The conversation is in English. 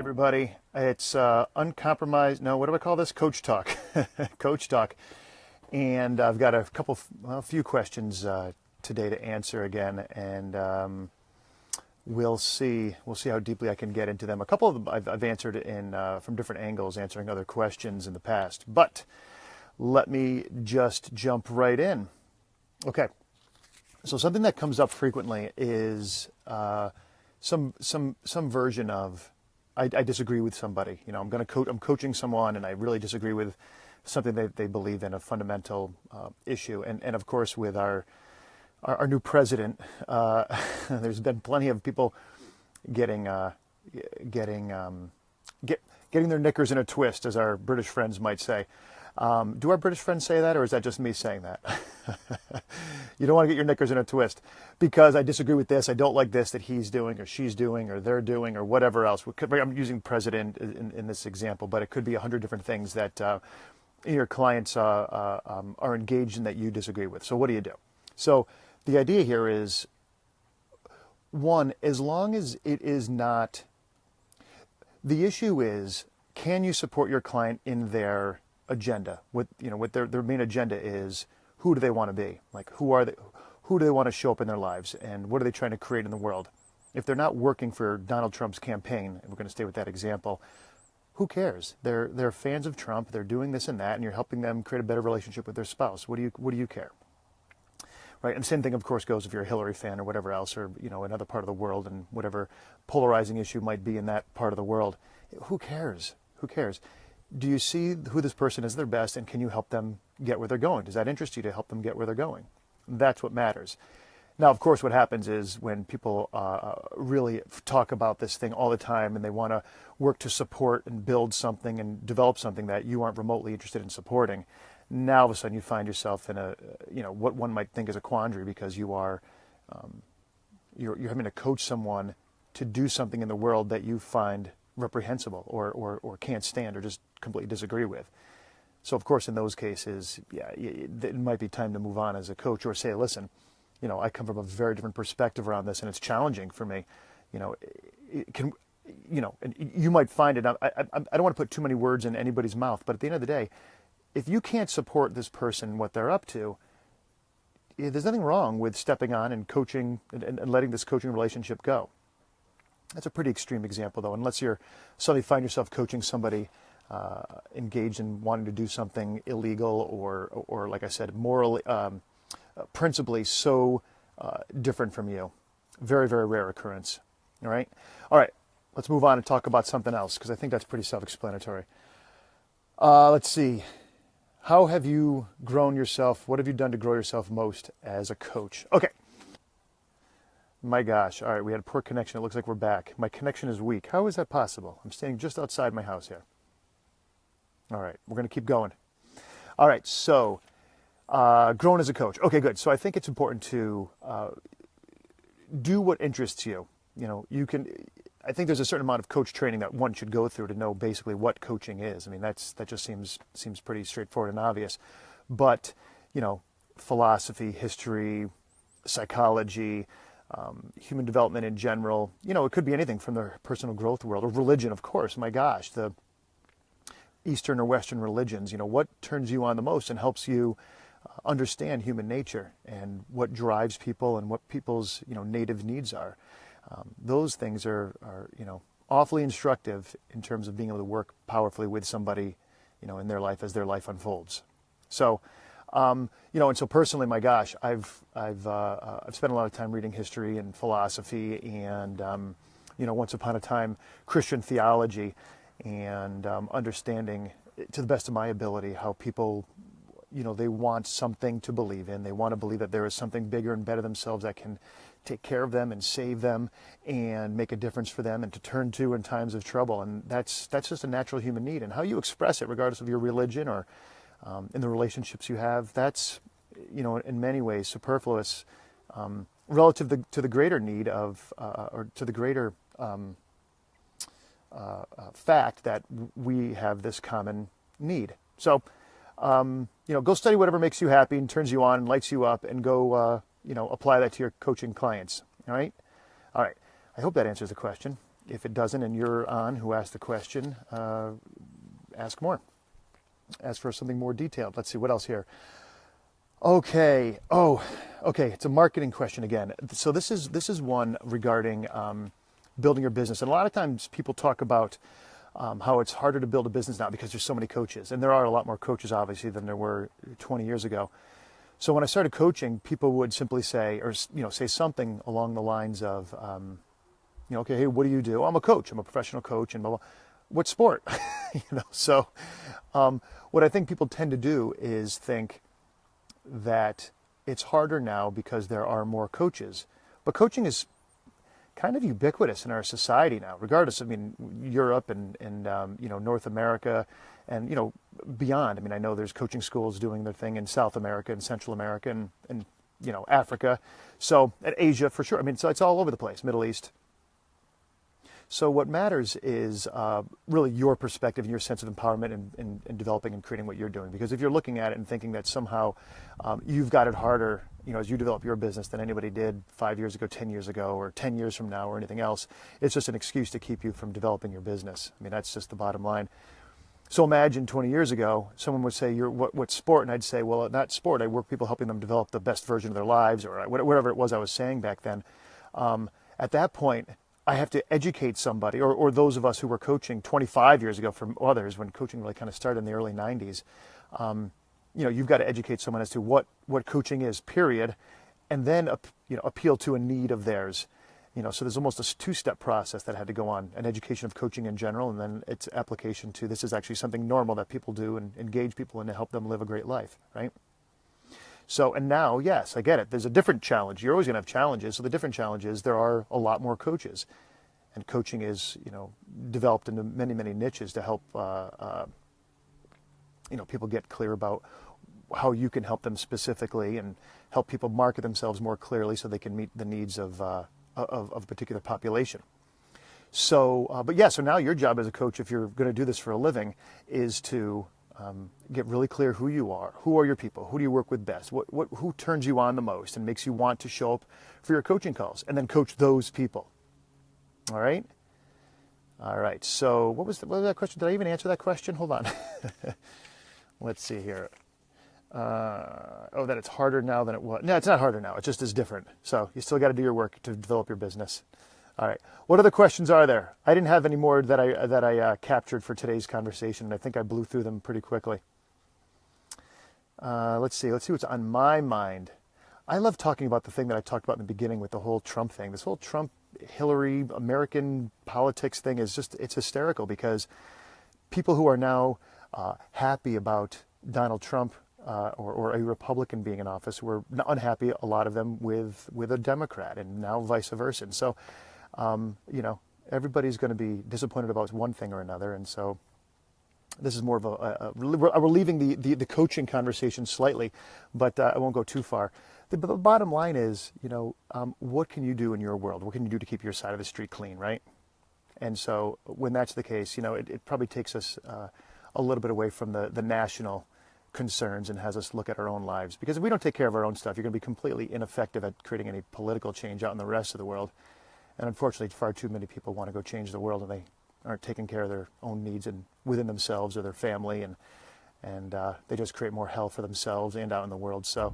everybody. It's uncompromised. No, what do I call this? Coach talk. Coach talk. And I've got a few questions today to answer again, and we'll see how deeply I can get into them. A couple of them I've answered in from different angles, answering other questions in the past. But let me just jump right in. Okay. So something that comes up frequently is some version of I disagree with somebody. You know, I'm coaching someone, and I really disagree with something that they believe in, a fundamental issue. And of course, with our new president, there's been plenty of people getting their knickers in a twist, as our British friends might say. Do our British friends say that, or is that just me saying that? You don't want to get your knickers in a twist because I disagree with this. I don't like this that he's doing or she's doing or they're doing or whatever else. I'm using president in this example, but it could be 100 different things that your clients are engaged in that you disagree with. So what do you do? So the idea here is, one, as long as it is not, the issue is, can you support your client in their agenda? What their main agenda is, who do they want to be? Like, who do they want to show up in their lives, and what are they trying to create in the world? If they're not working for Donald Trump's campaign, and we're going to stay with that example, who cares? They're fans of Trump, they're doing this and that, and you're helping them create a better relationship with their spouse. What do you care? Right? And same thing, of course, goes if you're a Hillary fan or whatever else, or another part of the world, and whatever polarizing issue might be in that part of the world. Who cares? Who cares? Do you see who this person is their best, and can you help them get where they're going? Does that interest you to help them get where they're going? That's what matters. Now, of course, what happens is when people really talk about this thing all the time, and they want to work to support and build something and develop something that you aren't remotely interested in supporting, now all of a sudden you find yourself in what one might think is a quandary, because you're having to coach someone to do something in the world that you find reprehensible or can't stand or just completely disagree with. So, of course, in those cases, it might be time to move on as a coach, or say, listen, I come from a very different perspective around this, and it's challenging for me. And you might find it. I don't want to put too many words in anybody's mouth, but at the end of the day, if you can't support this person, what they're up to, there's nothing wrong with stepping on and coaching and letting this coaching relationship go. That's a pretty extreme example, though, unless you're suddenly find yourself coaching somebody engaged in wanting to do something illegal or like I said, morally, principally so different from you. Very, very rare occurrence. All right? All right, let's move on and talk about something else, because I think that's pretty self-explanatory. Let's see. How have you grown yourself? What have you done to grow yourself most as a coach? Okay. My gosh. All right, we had a poor connection. It looks like we're back. My connection is weak. How is that possible? I'm standing just outside my house here. All right, we're going to keep going. All right, so grown as a coach. Okay, good. So I think it's important to do what interests you. I think there's a certain amount of coach training that one should go through to know basically what coaching is. I mean, that just seems pretty straightforward and obvious. But, philosophy, history, psychology, human development in general, it could be anything from the personal growth world, or religion, of course. My gosh, the Eastern or Western religions, what turns you on the most and helps you understand human nature and what drives people and what people's, native needs are. Those things are awfully instructive in terms of being able to work powerfully with somebody, in their life as their life unfolds. So, and so personally, my gosh, I've spent a lot of time reading history and philosophy and, once upon a time, Christian theology, and understanding to the best of my ability how people, they want something to believe in. They want to believe that there is something bigger and better themselves that can take care of them and save them and make a difference for them and to turn to in times of trouble. And that's just a natural human need. And how you express it, regardless of your religion or in the relationships you have, that's, in many ways superfluous relative to the greater need of, or to the greater fact that we have this common need. So, go study whatever makes you happy and turns you on and lights you up, and go, apply that to your coaching clients. All right. All right. I hope that answers the question. If it doesn't and you're on who asked the question, ask more. Ask for something more detailed. Let's see, what else here? Okay. Oh, okay. It's a marketing question again. So this is one regarding building your business. And a lot of times people talk about how it's harder to build a business now because there's so many coaches. And there are a lot more coaches, obviously, than there were 20 years ago. So when I started coaching, people would simply say, or say something along the lines of, okay, hey, what do you do? I'm a coach. I'm a professional coach, and blah, blah. What sport? So what I think people tend to do is think that it's harder now because there are more coaches. But coaching is kind of ubiquitous in our society now, regardless. I mean, Europe and North America and, beyond. I mean, I know there's coaching schools doing their thing in South America and Central America and Africa. So, and Asia for sure. I mean, so it's all over the place, Middle East. So what matters is really your perspective and your sense of empowerment in developing and creating what you're doing. Because if you're looking at it and thinking that somehow you've got it harder, as you develop your business than anybody did 5 years ago, 10 years ago, or 10 years from now, or anything else, it's just an excuse to keep you from developing your business. I mean, that's just the bottom line. So imagine 20 years ago, someone would say, what sport? And I'd say, well, not sport. I work with people helping them develop the best version of their lives, or whatever it was I was saying back then. At that point, I have to educate somebody, or those of us who were coaching 25 years ago from others, when coaching really kind of started in the early 90s. You've got to educate someone as to what coaching is, period, and then appeal to a need of theirs. So there's almost a two-step process that had to go on: an education of coaching in general, and then its application to this is actually something normal that people do and engage people in to help them live a great life, right? So, and now, yes, I get it. There's a different challenge. You're always going to have challenges. So the different challenge is there are a lot more coaches, and coaching is, developed into many, many niches to help, people get clear about how you can help them specifically and help people market themselves more clearly so they can meet the needs of a particular population. So, so now your job as a coach, if you're going to do this for a living, is to get really clear who you are. Who are your people? Who do you work with best? Who turns you on the most and makes you want to show up for your coaching calls? And then coach those people. All right? All right. So what was that question? Did I even answer that question? Hold on. Let's see here. That it's harder now than it was. No, it's not harder now. It just is different. So you still got to do your work to develop your business. All right. What other questions are there? I didn't have any more that I captured for today's conversation, and I think I blew through them pretty quickly. Let's see what's on my mind. I love talking about the thing that I talked about in the beginning with the whole Trump thing. This whole Trump, Hillary, American politics thing is it's hysterical, because people who are now happy about Donald Trump or a Republican being in office were unhappy, a lot of them, with a Democrat, and now vice versa. And so everybody's going to be disappointed about one thing or another. And so this is more of we're leaving the coaching conversation slightly, but I won't go too far. The bottom line is, what can you do in your world? What can you do to keep your side of the street clean, right? And so when that's the case, it probably takes us a little bit away from the national concerns and has us look at our own lives. Because if we don't take care of our own stuff, you're going to be completely ineffective at creating any political change out in the rest of the world. And unfortunately, far too many people want to go change the world, and they aren't taking care of their own needs and within themselves or their family, and they just create more hell for themselves and out in the world. So